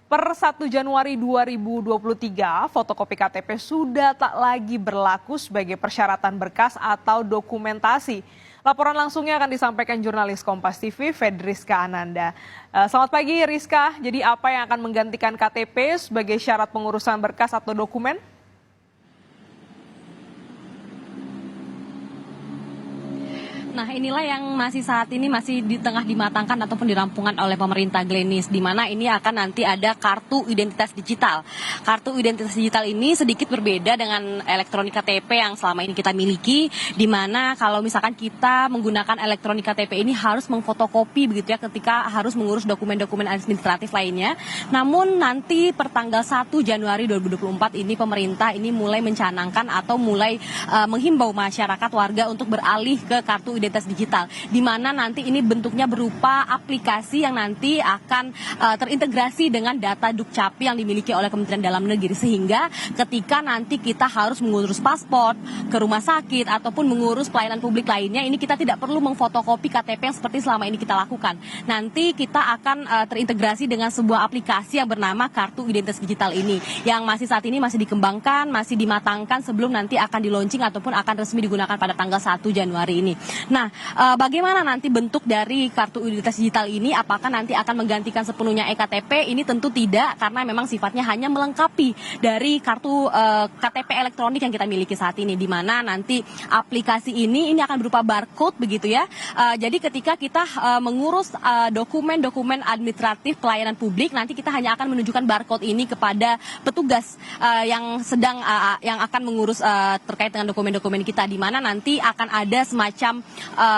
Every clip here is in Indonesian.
Per 1 Januari 2023, fotokopi KTP sudah tak lagi berlaku sebagai persyaratan berkas atau dokumentasi. Laporan langsungnya akan disampaikan jurnalis Kompas TV, Fedriska Ananda. Selamat pagi Rizka, jadi apa yang akan menggantikan KTP sebagai syarat pengurusan berkas atau dokumen? Nah, inilah yang saat ini masih di tengah dimatangkan ataupun dirampungkan oleh pemerintah, Glenis, di mana ini akan nanti ada kartu identitas digital. Kartu identitas digital ini sedikit berbeda dengan elektronik KTP yang selama ini kita miliki, di mana kalau misalkan kita menggunakan elektronik KTP ini harus mengfotokopi begitu ya ketika harus mengurus dokumen-dokumen administratif lainnya. Namun nanti per tanggal 1 Januari 2024 ini pemerintah ini mulai mencanangkan atau mulai menghimbau masyarakat warga untuk beralih ke kartu identitas digital, di mana nanti ini bentuknya berupa aplikasi yang nanti akan terintegrasi dengan data Dukcapil yang dimiliki oleh Kementerian Dalam Negeri, sehingga ketika nanti kita harus mengurus paspor ke rumah sakit ataupun mengurus pelayanan publik lainnya, ini kita tidak perlu mengfotokopi KTP yang seperti selama ini kita lakukan. Nanti kita akan terintegrasi dengan sebuah aplikasi yang bernama Kartu Identitas Digital ini, yang saat ini masih dikembangkan, masih dimatangkan sebelum nanti akan di-launching ataupun akan resmi digunakan pada tanggal 1 Januari ini. Nah, bagaimana nanti bentuk dari kartu identitas digital ini? Apakah nanti akan menggantikan sepenuhnya eKTP? Ini tentu tidak, karena memang sifatnya hanya melengkapi dari kartu KTP elektronik yang kita miliki saat ini, di mana nanti aplikasi ini akan berupa barcode begitu ya. Jadi ketika kita mengurus dokumen-dokumen administratif pelayanan publik, nanti kita hanya akan menunjukkan barcode ini kepada petugas yang yang akan mengurus terkait dengan dokumen-dokumen kita, di mana nanti akan ada semacam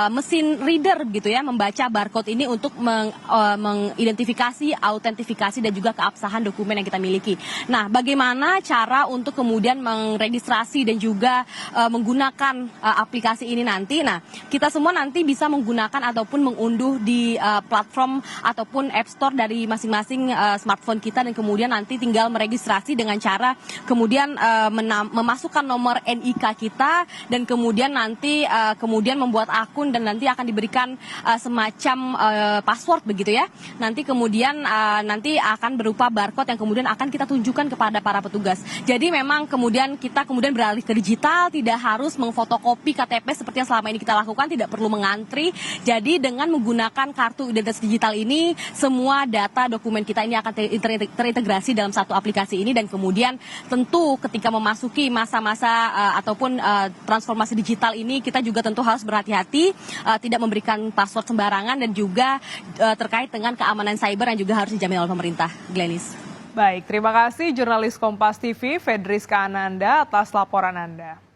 mesin reader gitu ya, membaca barcode ini untuk mengidentifikasi, autentifikasi dan juga keabsahan dokumen yang kita miliki. Nah, bagaimana cara untuk kemudian meregistrasi dan juga menggunakan aplikasi ini nanti? Nah, kita semua nanti bisa menggunakan ataupun mengunduh di platform ataupun App Store dari masing-masing smartphone kita, dan kemudian nanti tinggal meregistrasi dengan cara kemudian memasukkan nomor NIK kita, dan kemudian nanti kemudian membuat akun dan nanti akan diberikan semacam password begitu ya. Nanti kemudian nanti akan berupa barcode yang kemudian akan kita tunjukkan kepada para petugas. Jadi memang kemudian kita beralih ke digital, tidak harus mengfotokopi KTP seperti yang selama ini kita lakukan, tidak perlu mengantri. Jadi dengan menggunakan kartu identitas digital ini, semua data dokumen kita ini akan terintegrasi dalam satu aplikasi ini, dan kemudian tentu ketika memasuki masa-masa ataupun transformasi digital ini, kita juga tentu harus berhati-hati, tidak memberikan password sembarangan, dan juga terkait dengan keamanan cyber yang juga harus dijamin oleh pemerintah. Glenis. Baik, terima kasih jurnalis Kompas TV, Fedriska Ananda atas laporan Anda.